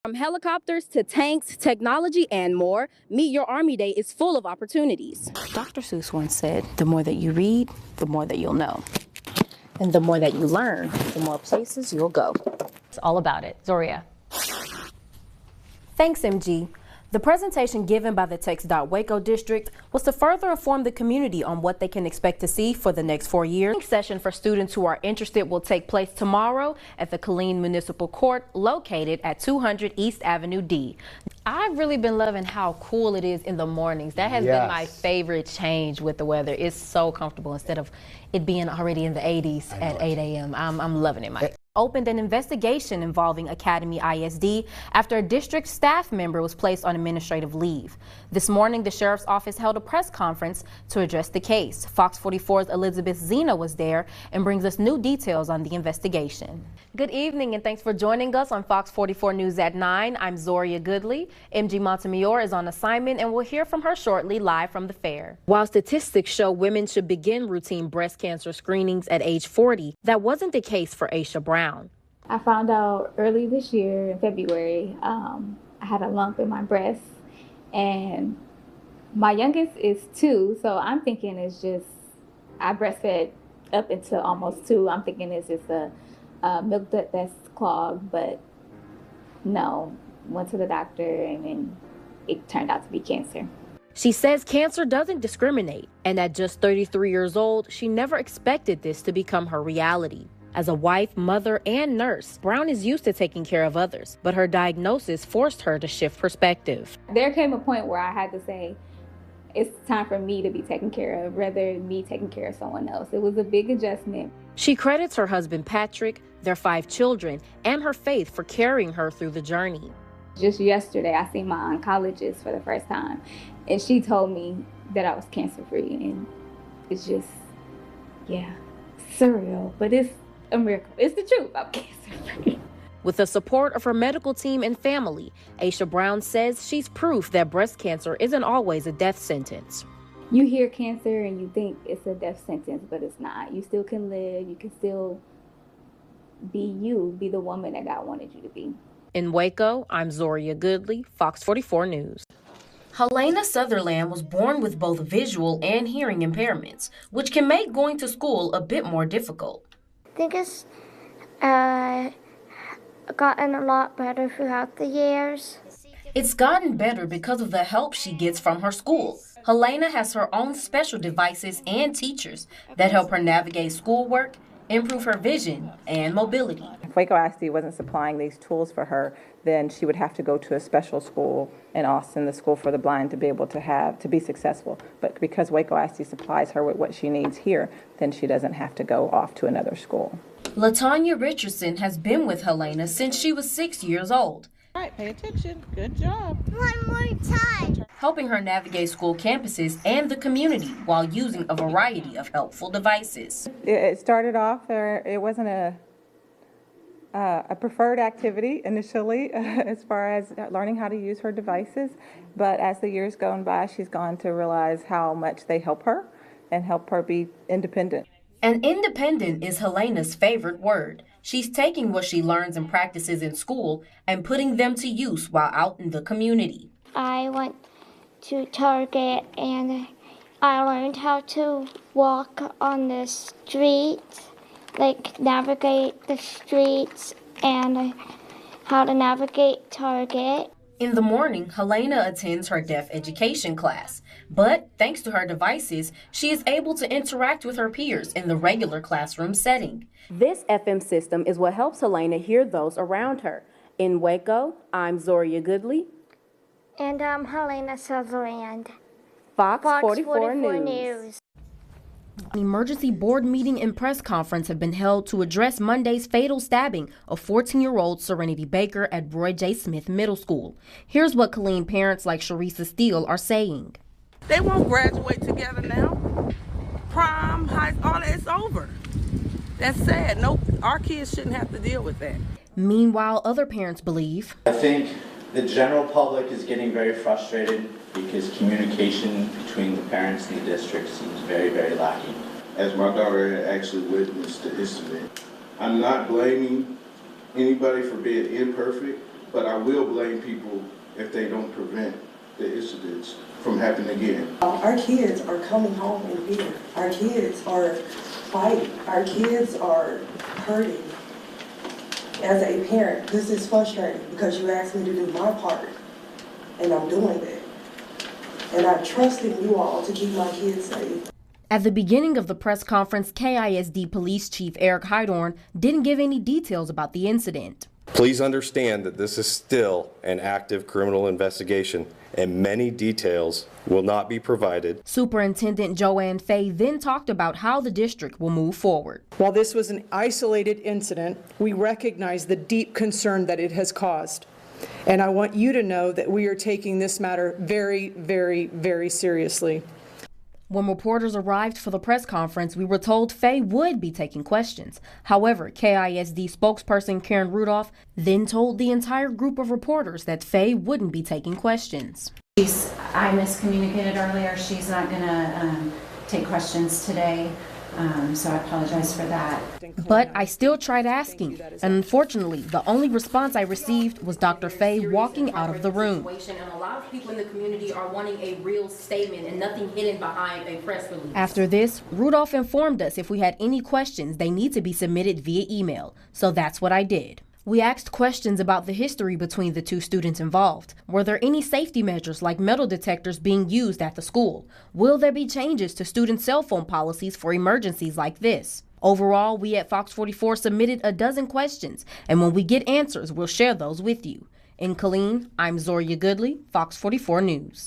From helicopters to tanks, technology, and more, Meet Your Army Day is full of opportunities. Dr. Seuss once said, the more that you read, the more that you'll know. And the more that you learn, the more places you'll go. It's all about it. Zoria. Thanks, MG. The presentation given by the Waco District was to further inform the community on what they can expect to see for the next 4 years. The session for students who are interested will take place tomorrow at the Killeen Municipal Court located at 200 East Avenue D. I've really been loving how cool it is in the mornings. That has been my favorite change with the weather. It's so comfortable instead of it being already in the 80s at 8 a.m. I'm loving it, Mike. Opened an investigation involving Academy ISD after a district staff member was placed on administrative leave. This morning, the sheriff's office held a press conference to address the case. Fox 44's Elizabeth Zena was there and brings us new details on the investigation. Good evening and thanks for joining us on Fox 44 News at 9. I'm Zoria Goodley. MG Montemayor is on assignment and we'll hear from her shortly live from the fair. While statistics show women should begin routine breast cancer screenings at age 40, that wasn't the case for Aisha Brown. I found out early this year in February, I had a lump in my breast, and my youngest is 2, so I'm thinking it's just, I breastfed up until almost 2. I'm thinking it's just a milk duct that's clogged, but no, went to the doctor and then it turned out to be cancer. She says cancer doesn't discriminate, and at just 33 years old, she never expected this to become her reality. As a wife, mother, and nurse, Brown is used to taking care of others, but her diagnosis forced her to shift perspective. There came a point where I had to say, it's time for me to be taken care of, rather than me taking care of someone else. It was a big adjustment. She credits her husband, Patrick, their 5 children, and her faith for carrying her through the journey. Just yesterday, I seen my oncologist for the first time, and she told me that I was cancer-free, and it's just, surreal, but it's a miracle. It's the truth. I'm cancer-free. With the support of her medical team and family, Aisha Brown says she's proof that breast cancer isn't always a death sentence. You hear cancer and you think it's a death sentence, but it's not. You still can live. You can still be you, be the woman that God wanted you to be. In Waco, I'm Zoria Goodley, Fox 44 News. Helena Sutherland was born with both visual and hearing impairments, which can make going to school a bit more difficult. I think it's gotten a lot better throughout the years. It's gotten better because of the help she gets from her school. Helena has her own special devices and teachers that help her navigate schoolwork, improve her vision, and mobility. If Waco ISD wasn't supplying these tools for her, then she would have to go to a special school in Austin, the School for the Blind, to be able to be successful. But because Waco ISD supplies her with what she needs here, then she doesn't have to go off to another school. LaTanya Richardson has been with Helena since she was 6 years old. All right, pay attention. Good job. One more time. Helping her navigate school campuses and the community while using a variety of helpful devices. It started off, it wasn't a preferred activity initially as far as learning how to use her devices, but as the years gone by, she's gone to realize how much they help her and help her be independent. And independent is Helena's favorite word. She's taking what she learns and practices in school and putting them to use while out in the community. I went to Target and I learned how to walk on the street, like navigate the streets, and how to navigate Target. In the morning, Helena attends her deaf education class, but thanks to her devices, she is able to interact with her peers in the regular classroom setting. This FM system is what helps Helena hear those around her. In Waco, I'm Zoria Goodley. And I'm Helena Sutherland. Fox 44 News. An emergency board meeting and press conference have been held to address Monday's fatal stabbing of 14-year-old Serenity Baker at Roy J. Smith Middle School. Here's what Killeen parents like Sharissa Steele are saying. They won't graduate together now. Prom, high, all that's over. That's sad. No, our kids shouldn't have to deal with that. Meanwhile, other parents believe. I think the general public is getting very frustrated because communication between the parents and the district seems very, very lacking. As my daughter had actually witnessed the incident, I'm not blaming anybody for being imperfect, but I will blame people if they don't prevent the incidents from happening again. Our kids are coming home in fear. Our kids are fighting. Our kids are hurting. As a parent, this is frustrating because you asked me to do my part, and I'm doing that. And I'm trusting you all to keep my kids safe. At the beginning of the press conference, KISD Police Chief Eric Hydorn didn't give any details about the incident. Please understand that this is still an active criminal investigation and many details will not be provided. Superintendent Joanne Fay then talked about how the district will move forward. While this was an isolated incident, we recognize the deep concern that it has caused. And I want you to know that we are taking this matter very, very, very seriously. When reporters arrived for the press conference, we were told Faye would be taking questions. However, KISD spokesperson Karen Rudolph then told the entire group of reporters that Faye wouldn't be taking questions. I miscommunicated earlier. She's not going to take questions today, so I apologize for that. But I still tried asking, and unfortunately, the only response I received was Dr. Faye walking out of the room. And a lot of people in the community are wanting a real statement and nothing hidden behind a press release. After this, Rudolph informed us if we had any questions, they need to be submitted via email. So that's what I did. We asked questions about the history between the two students involved. Were there any safety measures like metal detectors being used at the school? Will there be changes to student cell phone policies for emergencies like this? Overall, we at Fox 44 submitted a dozen questions, and when we get answers, we'll share those with you. In Killeen, I'm Zoria Goodley, Fox 44 News.